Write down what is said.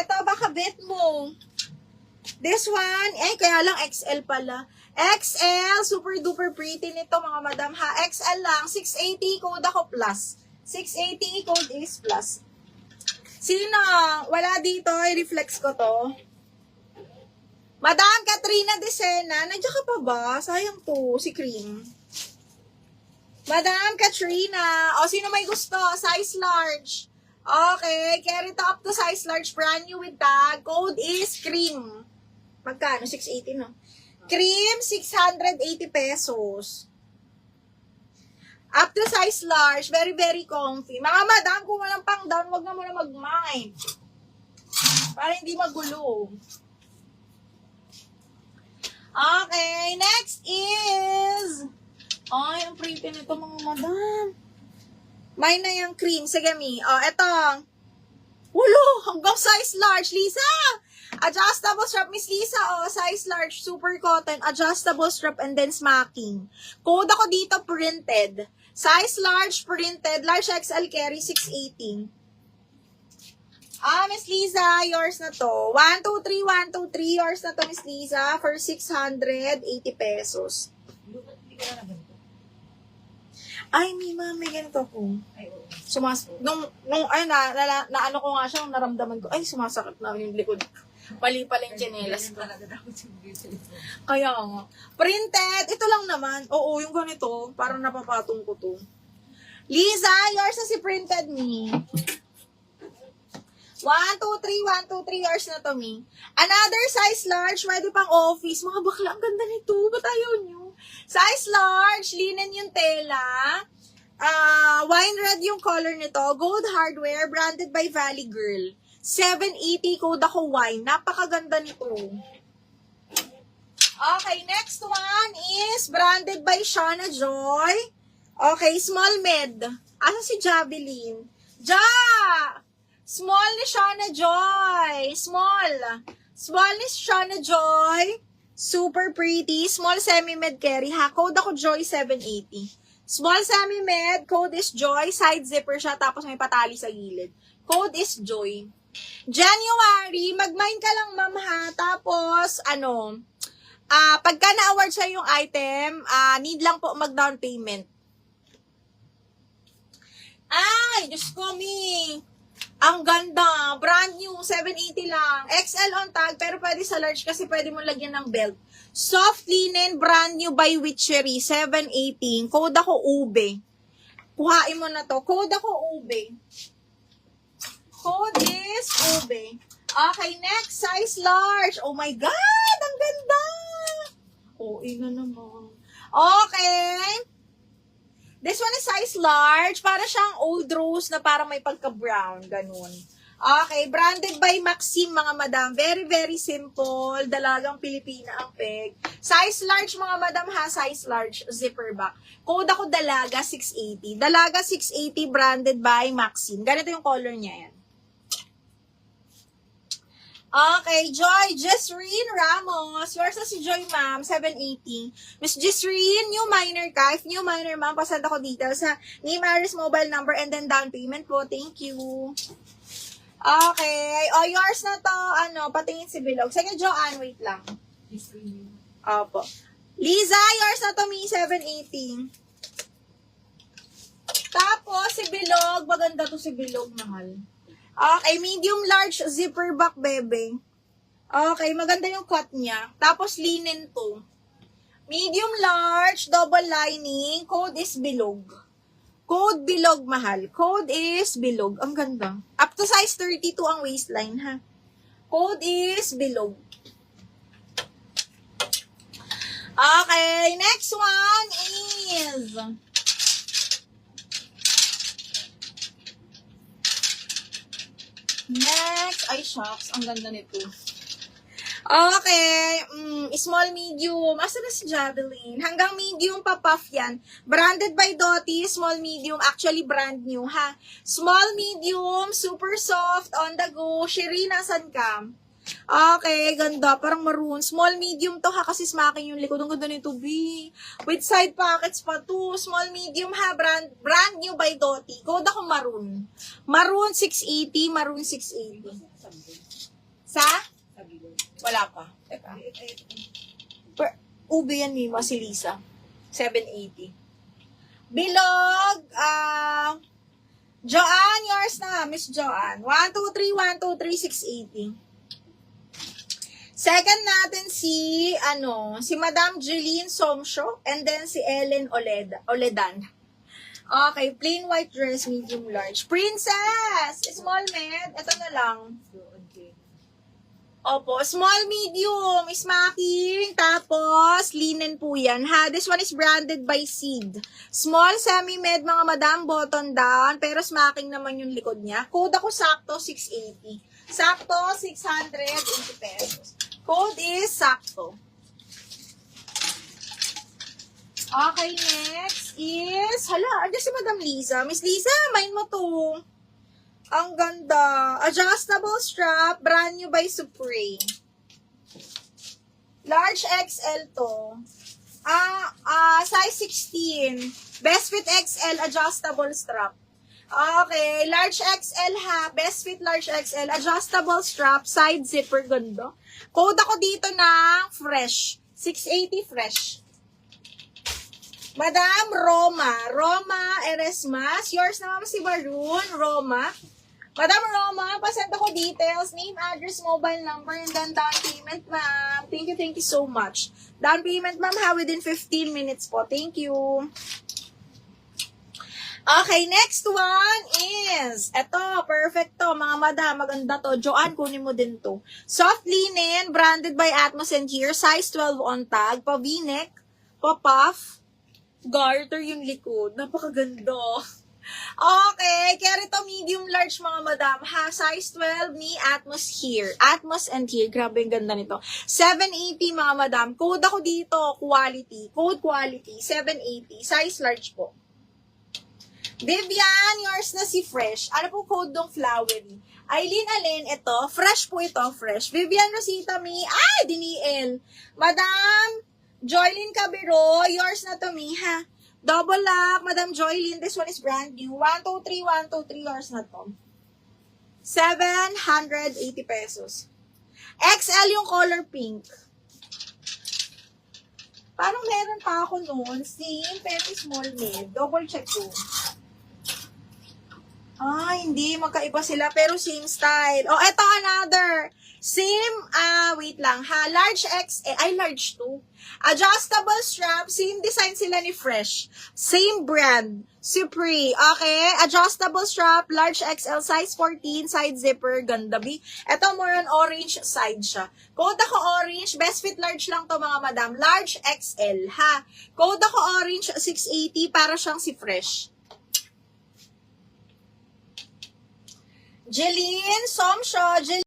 Ito, baka bet mo. This one, kaya lang XL pala. XL, super duper pretty nito mga madam ha. XL lang, 680, code ako plus. 680, code is plus. Sino? Wala dito, i-reflex ko to. Madam Katrina Decena, nandiyan ka pa ba? Sayang to, si Cream. Madam Katrina, o sino may gusto? Size large. Okay, carry to up to size large, brand new with tag. Code is Cream. Magkano? 680, no? Cream, 680 pesos. Up to size large, very, very comfy. Mga madam, kung walang pang down, wag na muna mag-mind. Para hindi magulo. Okay, next is... Ay, ang pretty nito mga madam. May na yung cream. Sige, Mi. O, eto. Walo, hanggang size large, Lisa. Adjustable strap, Miss Lisa. O, size large, super cotton, adjustable strap, and then smacking. Code ako dito, printed. Size large, printed. Large XL carry, 680. Miss Lisa, yours na to. 1, 2, 3, 1, 2, 3. Yours na to, Miss Lisa, for 680 pesos. Ay, Mima, may ganito ko. Ano ko nga siya, nung naramdaman ko, ay, sumasakit na yung likod. Mali pala yung tsinelas ko. Kaya nga. Printed, ito lang naman. Oo, yung ganito, parang napapatong ko to. Lisa, yours na si printed me. 1, 2, 3, 1, 2, 3, yours na to me. Another size large, pwede pang office. Mga bakla, ang ganda nito. Ba't ayaw nyo? Size large, linen yung tela. Wine red yung color nito. Gold hardware, branded by Valley Girl. 780, code ako wine. Napakaganda nito. Okay, next one is branded by Shauna Joy. Okay, small med. Asa si Javelin? Small ni Shauna Joy. Small ni Shauna Joy. Super pretty. Small semi-med carry. Ha, code ako Joy 780. Small semi-med. Code is Joy. Side zipper siya. Tapos may patali sa gilid. Code is Joy. January, mag-mine ka lang, ma'am, ha. Tapos, pagka na-award siya yung item, need lang po mag-down payment. Ay, Diyos ko, Mi. Ang ganda. Brand new, 780 lang. XL on tag, pero pwede sa large kasi pwede mo lagyan ng belt. Soft linen, brand new by Witchery, 718. Code ako Ube. Kuhain mo na to. Code ako Ube. Code is Ube. Okay, next, size large. Oh my God, ang ganda. Oh, ina naman. Okay. This one is size large. Para siyang old rose na para may pagka-brown. Ganun. Okay, branded by Maxim, mga madam. Very, very simple. Dalagang Pilipina ang peg. Size large, mga madam, ha. Size large, zipper back. Code ako Dalaga 680. Dalaga 680, branded by Maxim. Ganito yung color niya yan. Okay, Joy Jesreen Ramos. Yours na si Joy, ma'am. 780. Miss Jesreen, new minor ka. If new minor, ma'am, pasend ako details sa ni Maris mobile number and then down payment po. Thank you. Okay. O, yours na to. Patingin si Bilog. Sige, Joanne, wait lang. Opo. Liza, yours na to, me, 780. Tapos, si Bilog. Maganda to si Bilog, mahal. Okay, medium large zipper back, bebe. Okay, maganda yung cut niya. Tapos, linen to. Medium large, double lining. Code is Bilog. Code Bilog, mahal. Code is Bilog. Ang ganda. Up to size 32 ang waistline, ha. Code is Bilog. Okay, next one is... Next, ay shucks, ang ganda nito. Okay, small, medium. Asa na si Javelin? Hanggang medium pa puff yan. Branded by Doty, small, medium. Actually, brand new, ha? Small, medium, super soft, on the go. Shiri, nasan ka? Okay, ganda. Parang maroon. Small, medium to, ha? Kasi smacking yung likod. Ang ganda nito, B. With side pockets pa to. Small, medium, ha? Brand new by Doty. Code ako maroon. Maroon 680, maroon 680. Sa? Wala pa. Teka. Ube yan, Mima, si Lisa. 780. Bilog, Joanne, yours na, Miss Joanne. 123, 680. Second natin si Madam Jeline Somsho, and then si Ellen Oledan. Okay, plain white dress, medium large. Princess! Small med, ito na lang. Opo, small medium, smacking, tapos linen po yan, ha? This one is branded by Seed. Small, semi-med, mga madam, button down, pero smacking naman yung likod niya. Code ako sakto, 680. Sakto, 680 pesos. Code is sakto. Okay, next is, andyan si Madam Liza. Miss Liza, main mo to. Ang ganda. Adjustable strap, brand new by Supreme. Large XL to. Size 16. Best fit XL, adjustable strap. Okay, large XL ha. Best fit large XL, adjustable strap, side zipper, ganda. Code ako dito ng fresh. 680 fresh. Madam Roma Eresmas. Yours naman si Baroon, Roma. Madam Roma, pasend ako details, name, address, mobile number, and then down payment, ma'am. Thank you so much. Down payment, ma'am, ha, within 15 minutes po. Thank you. Okay, next one is, eto, perfect to, mga madam, maganda to. Joanne, kunin mo din to. Soft linen, branded by Atmos and Here, size 12 on tag, pa V-neck, pa puff, garter yung likod. Napakaganda. Okay, carry to medium large mga madam, ha, size 12 ni Atmos Here. Atmos and Here, grabe yung ganda nito. 780 mga madam, code ako dito, quality, code quality, 780, size large po. Vivian, yours na si Fresh. Ano po code ng flowery? Aileen Allen, ito, fresh po ito, fresh. Vivian Rosita Mi, Diniel. Madam Joylyn Cabero, yours na to Mi, ha. Double lock, Madam Joylyn. This one is brand new. 123, yours na to. 780 pesos. XL yung color pink. Parang meron pa ako noon. Same, pero small mid. Double check ko. Hindi. Magkaiba sila, pero same style. Oh, eto another. Same, wait lang ha. Large XL, large 2. Adjustable strap, same design sila ni Fresh. Same brand, Supreme. Okay, adjustable strap, large XL, size 14, side zipper, ganda B. Ito more on orange side siya. Code ako orange, best fit large lang to mga madam. Large XL, ha. Code ako orange, 680, para siyang si Fresh. Jeline Somsho,